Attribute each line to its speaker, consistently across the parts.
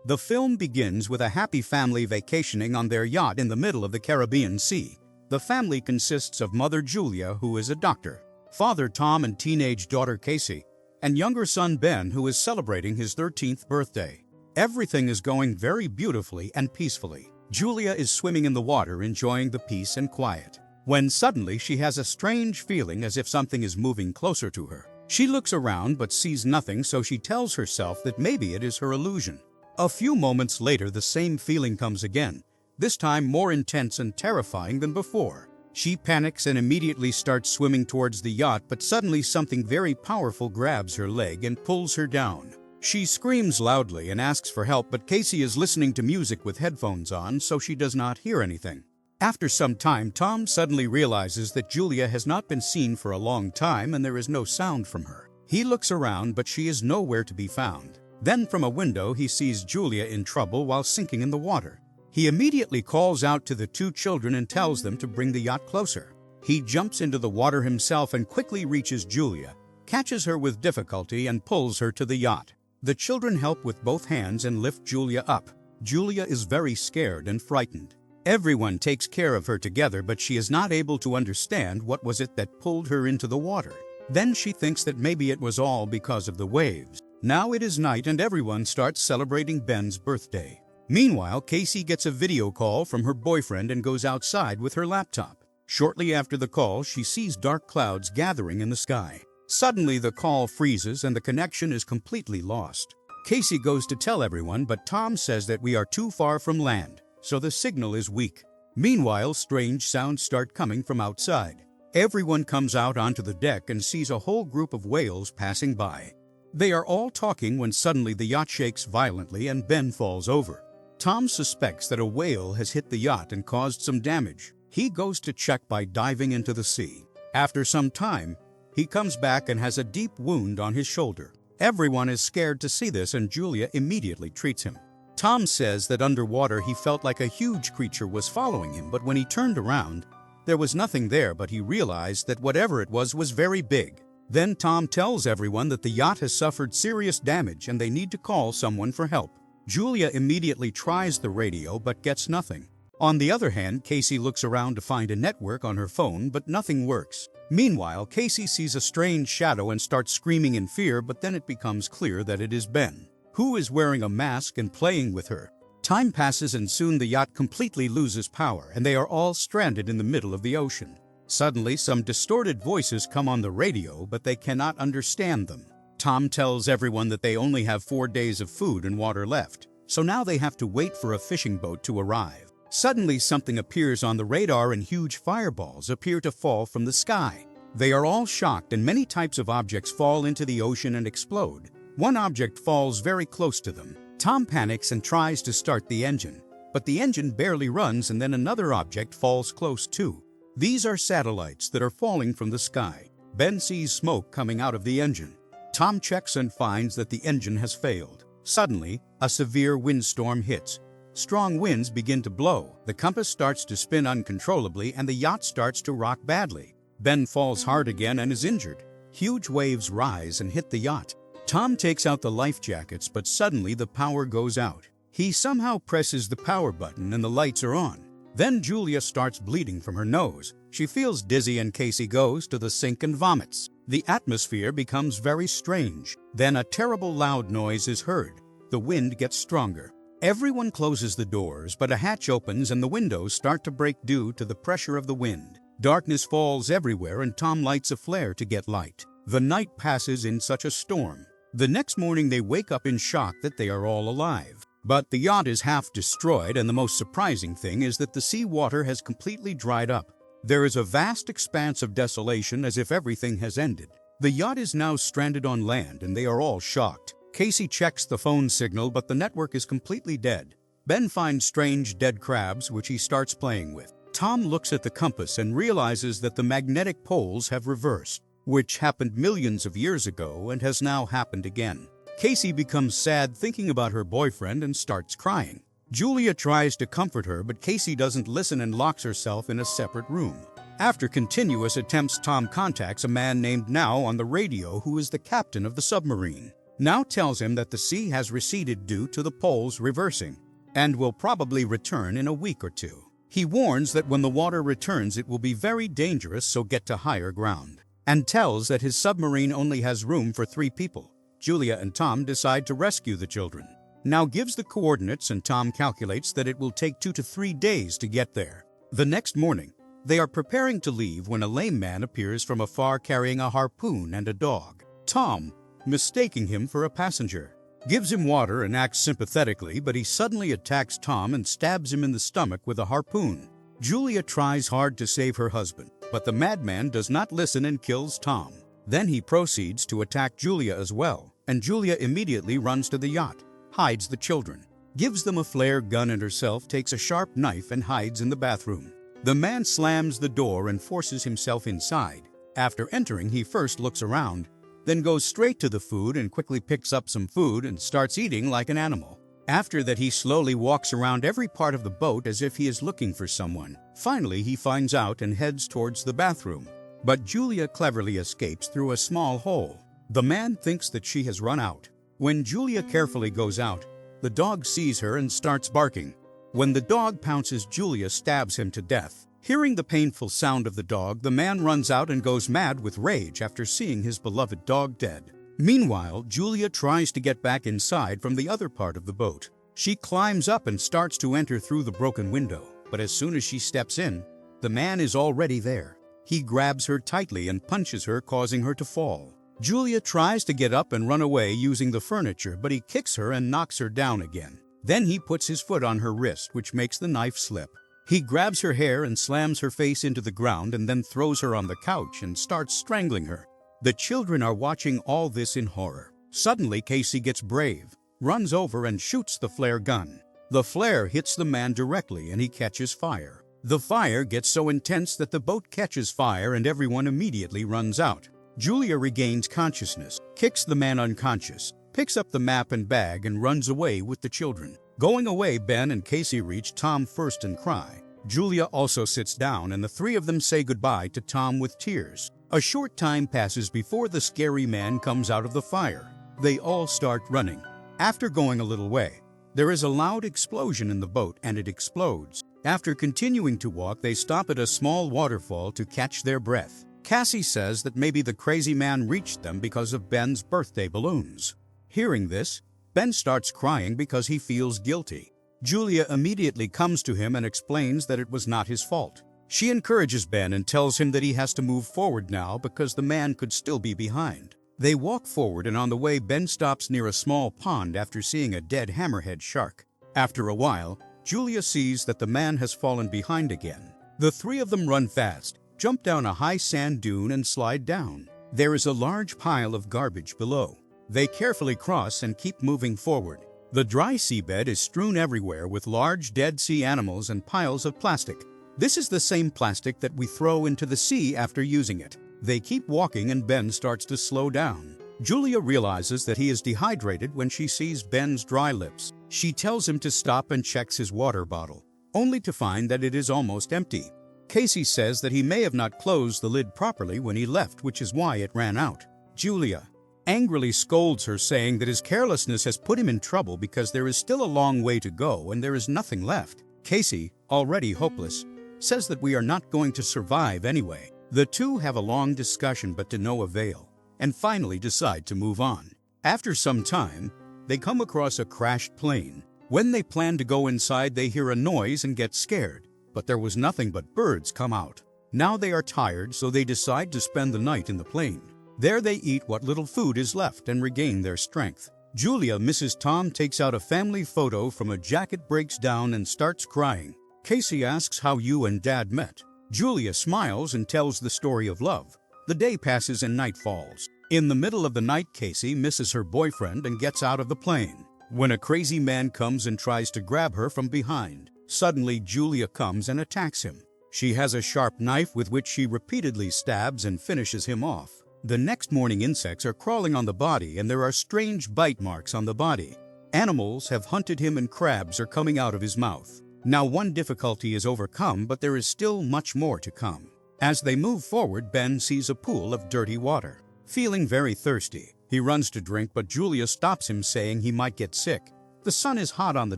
Speaker 1: The film begins with a happy family vacationing on their yacht in the middle of the Caribbean Sea. The family consists of Mother Julia, who is a doctor, Father Tom and teenage daughter Casey, and younger son Ben, who is celebrating his 13th birthday. Everything is going very beautifully and peacefully. Julia is swimming in the water, enjoying the peace and quiet, when suddenly she has a strange feeling as if something is moving closer to her. She looks around but sees nothing, so she tells herself that maybe it is her illusion. A few moments later, the same feeling comes again, this time more intense and terrifying than before. She panics and immediately starts swimming towards the yacht, but suddenly something very powerful grabs her leg and pulls her down. She screams loudly and asks for help, but Casey is listening to music with headphones on, so she does not hear anything. After some time, Tom suddenly realizes that Julia has not been seen for a long time and there is no sound from her. He looks around, but she is nowhere to be found. Then from a window he sees Julia in trouble while sinking in the water. He immediately calls out to the two children and tells them to bring the yacht closer. He jumps into the water himself and quickly reaches Julia, catches her with difficulty and pulls her to the yacht. The children help with both hands and lift Julia up. Julia is very scared and frightened. Everyone takes care of her together, but she is not able to understand what was it that pulled her into the water. Then she thinks that maybe it was all because of the waves. Now it is night and everyone starts celebrating Ben's birthday. Meanwhile, Casey gets a video call from her boyfriend and goes outside with her laptop. Shortly after the call, she sees dark clouds gathering in the sky. Suddenly, the call freezes and the connection is completely lost. Casey goes to tell everyone, but Tom says that we are too far from land, so the signal is weak. Meanwhile, strange sounds start coming from outside. Everyone comes out onto the deck and sees a whole group of whales passing by. They are all talking when suddenly the yacht shakes violently and Ben falls over. Tom suspects that a whale has hit the yacht and caused some damage. He goes to check by diving into the sea. After some time, he comes back and has a deep wound on his shoulder. Everyone is scared to see this and Julia immediately treats him. Tom says that underwater he felt like a huge creature was following him, but when he turned around, there was nothing there, but he realized that whatever it was very big. Then Tom tells everyone that the yacht has suffered serious damage and they need to call someone for help. Julia immediately tries the radio but gets nothing. On the other hand, Casey looks around to find a network on her phone, but nothing works. Meanwhile, Casey sees a strange shadow and starts screaming in fear, but then it becomes clear that it is Ben, who is wearing a mask and playing with her. Time passes and soon the yacht completely loses power and they are all stranded in the middle of the ocean. Suddenly, some distorted voices come on the radio, but they cannot understand them. Tom tells everyone that they only have 4 days of food and water left, so now they have to wait for a fishing boat to arrive. Suddenly, something appears on the radar and huge fireballs appear to fall from the sky. They are all shocked and many types of objects fall into the ocean and explode. One object falls very close to them. Tom panics and tries to start the engine, but the engine barely runs and then another object falls close too. These are satellites that are falling from the sky. Ben sees smoke coming out of the engine. Tom checks and finds that the engine has failed. Suddenly, a severe windstorm hits. Strong winds begin to blow. The compass starts to spin uncontrollably and the yacht starts to rock badly. Ben falls hard again and is injured. Huge waves rise and hit the yacht. Tom takes out the life jackets, but suddenly the power goes out. He somehow presses the power button and the lights are on. Then Julia starts bleeding from her nose. She feels dizzy and Casey goes to the sink and vomits. The atmosphere becomes very strange. Then a terrible loud noise is heard. The wind gets stronger. Everyone closes the doors, but a hatch opens and the windows start to break due to the pressure of the wind. Darkness falls everywhere and Tom lights a flare to get light. The night passes in such a storm. The next morning they wake up in shock that they are all alive. But the yacht is half destroyed, and the most surprising thing is that the sea water has completely dried up. There is a vast expanse of desolation as if everything has ended. The yacht is now stranded on land and they are all shocked. Casey checks the phone signal, but the network is completely dead. Ben finds strange dead crabs which he starts playing with. Tom looks at the compass and realizes that the magnetic poles have reversed, which happened millions of years ago and has now happened again. Casey becomes sad thinking about her boyfriend and starts crying. Julia tries to comfort her, but Casey doesn't listen and locks herself in a separate room. After continuous attempts, Tom contacts a man named Now on the radio who is the captain of the submarine. now tells him that the sea has receded due to the poles reversing and will probably return in a week or two. He warns that when the water returns it will be very dangerous, so get to higher ground, and tells that his submarine only has room for 3 people. Julia and Tom decide to rescue the children. Now gives the coordinates, and Tom calculates that it will take 2 to 3 days to get there. The next morning, they are preparing to leave when a lame man appears from afar carrying a harpoon and a dog. Tom, mistaking him for a passenger, gives him water and acts sympathetically, but he suddenly attacks Tom and stabs him in the stomach with a harpoon. Julia tries hard to save her husband, but the madman does not listen and kills Tom. Then he proceeds to attack Julia as well, and Julia immediately runs to the yacht, hides the children, gives them a flare gun, and herself takes a sharp knife and hides in the bathroom. The man slams the door and forces himself inside. After entering, he first looks around, then goes straight to the food and quickly picks up some food and starts eating like an animal. After that, he slowly walks around every part of the boat as if he is looking for someone. Finally, he finds out and heads towards the bathroom. But Julia cleverly escapes through a small hole. The man thinks that she has run out. When Julia carefully goes out, the dog sees her and starts barking. When the dog pounces, Julia stabs him to death. Hearing the painful sound of the dog, the man runs out and goes mad with rage after seeing his beloved dog dead. Meanwhile, Julia tries to get back inside from the other part of the boat. She climbs up and starts to enter through the broken window, but as soon as she steps in, the man is already there. He grabs her tightly and punches her, causing her to fall. Julia tries to get up and run away using the furniture, but he kicks her and knocks her down again. Then he puts his foot on her wrist, which makes the knife slip. He grabs her hair and slams her face into the ground and then throws her on the couch and starts strangling her. The children are watching all this in horror. Suddenly, Casey gets brave, runs over and shoots the flare gun. The flare hits the man directly and he catches fire. The fire gets so intense that the boat catches fire and everyone immediately runs out. Julia regains consciousness, kicks the man unconscious, picks up the map and bag and runs away with the children. Going away, Ben and Casey reach Tom first and cry. Julia also sits down and the 3 of them say goodbye to Tom with tears. A short time passes before the scary man comes out of the fire. They all start running. After going a little way, there is a loud explosion in the boat and it explodes. After continuing to walk, they stop at a small waterfall to catch their breath. Cassie says that maybe the crazy man reached them because of Ben's birthday balloons. Hearing this, Ben starts crying because he feels guilty. Julia immediately comes to him and explains that it was not his fault. She encourages Ben and tells him that he has to move forward now because the man could still be behind. They walk forward and on the way Ben stops near a small pond after seeing a dead hammerhead shark. After a while, Julia sees that the man has fallen behind again. The 3 of them run fast, jump down a high sand dune and slide down. There is a large pile of garbage below. They carefully cross and keep moving forward. The dry seabed is strewn everywhere with large dead sea animals and piles of plastic. This is the same plastic that we throw into the sea after using it. They keep walking and Ben starts to slow down. Julia realizes that he is dehydrated when she sees Ben's dry lips. She tells him to stop and checks his water bottle, only to find that it is almost empty. Casey says that he may have not closed the lid properly when he left, which is why it ran out. Julia angrily scolds her, saying that his carelessness has put him in trouble because there is still a long way to go and there is nothing left. Casey, already hopeless, says that we are not going to survive anyway. The 2 have a long discussion but to no avail, and finally decide to move on. After some time, they come across a crashed plane. When they plan to go inside, they hear a noise and get scared, but there was nothing but birds come out. Now they are tired, so they decide to spend the night in the plane. There they eat what little food is left and regain their strength. Julia, Mrs. Tom, takes out a family photo from a jacket, breaks down and starts crying. Casey asks how you and Dad met. Julia smiles and tells the story of love. The day passes and night falls. In the middle of the night, Casey misses her boyfriend and gets out of the plane, when a crazy man comes and tries to grab her from behind. Suddenly, Julia comes and attacks him. She has a sharp knife with which she repeatedly stabs and finishes him off. The next morning, insects are crawling on the body and there are strange bite marks on the body. Animals have hunted him and crabs are coming out of his mouth. Now one difficulty is overcome, but there is still much more to come. As they move forward, Ben sees a pool of dirty water. Feeling very thirsty, He runs to drink, but Julia stops him, saying he might get sick. The sun is hot on the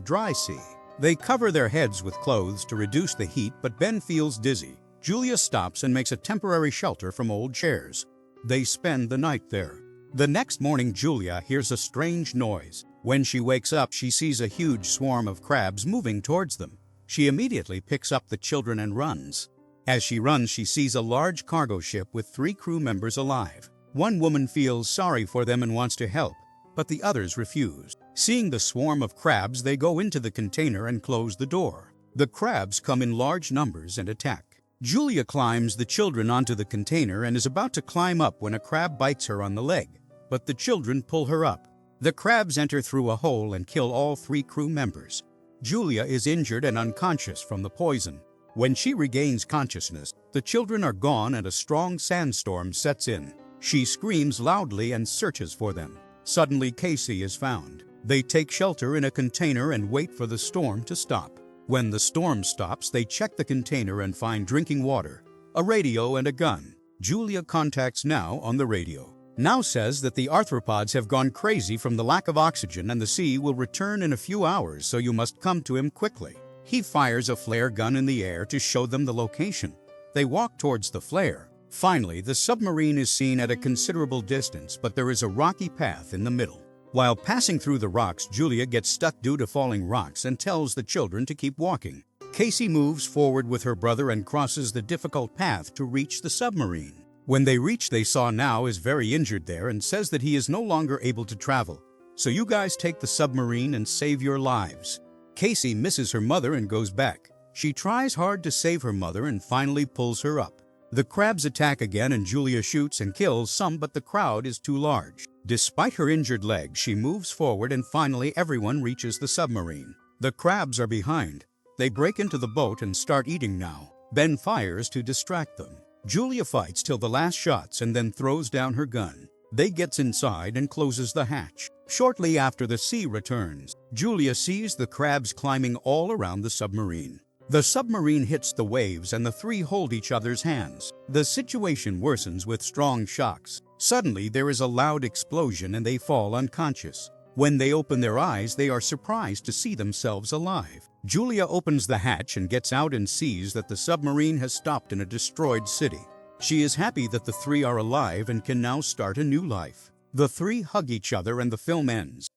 Speaker 1: dry sea. They cover their heads with clothes to reduce the heat, but Ben feels dizzy. Julia stops and makes a temporary shelter from old chairs. They spend the night there. The next morning, Julia hears a strange noise. When she wakes up, she sees a huge swarm of crabs moving towards them. She immediately picks up the children and runs. As she runs, she sees a large cargo ship with 3 crew members alive. One woman feels sorry for them and wants to help, but the others refuse. Seeing the swarm of crabs, they go into the container and close the door. The crabs come in large numbers and attack. Julia climbs the children onto the container and is about to climb up when a crab bites her on the leg, but the children pull her up. The crabs enter through a hole and kill all 3 crew members. Julia is injured and unconscious from the poison. When she regains consciousness, the children are gone and a strong sandstorm sets in. She screams loudly and searches for them. Suddenly, Casey is found. They take shelter in a container and wait for the storm to stop. When the storm stops, they check the container and find drinking water, a radio, and a gun. Julia contacts Now on the radio. Now says that the arthropods have gone crazy from the lack of oxygen and the sea will return in a few hours, so you must come to him quickly. He fires a flare gun in the air to show them the location. They walk towards the flare. Finally, the submarine is seen at a considerable distance, but there is a rocky path in the middle. While passing through the rocks, Julia gets stuck due to falling rocks and tells the children to keep walking. Casey moves forward with her brother and crosses the difficult path to reach the submarine. When they reach, they saw Now is very injured there and says that he is no longer able to travel. So you guys take the submarine and save your lives. Casey misses her mother and goes back. She tries hard to save her mother and finally pulls her up. The crabs attack again and Julia shoots and kills some, but the crowd is too large. Despite her injured leg, she moves forward and finally everyone reaches the submarine. The crabs are behind. They break into the boat and start eating Now. Ben fires to distract them. Julia fights till the last shots and then throws down her gun. They gets inside and closes the hatch. Shortly after, the sea returns. Julia sees the crabs climbing all around the submarine. The submarine hits the waves and the 3 hold each other's hands. The situation worsens with strong shocks. Suddenly, there is a loud explosion and they fall unconscious. When they open their eyes, they are surprised to see themselves alive. Julia opens the hatch and gets out and sees that the submarine has stopped in a destroyed city. She is happy that the 3 are alive and can now start a new life. The 3 hug each other and the film ends.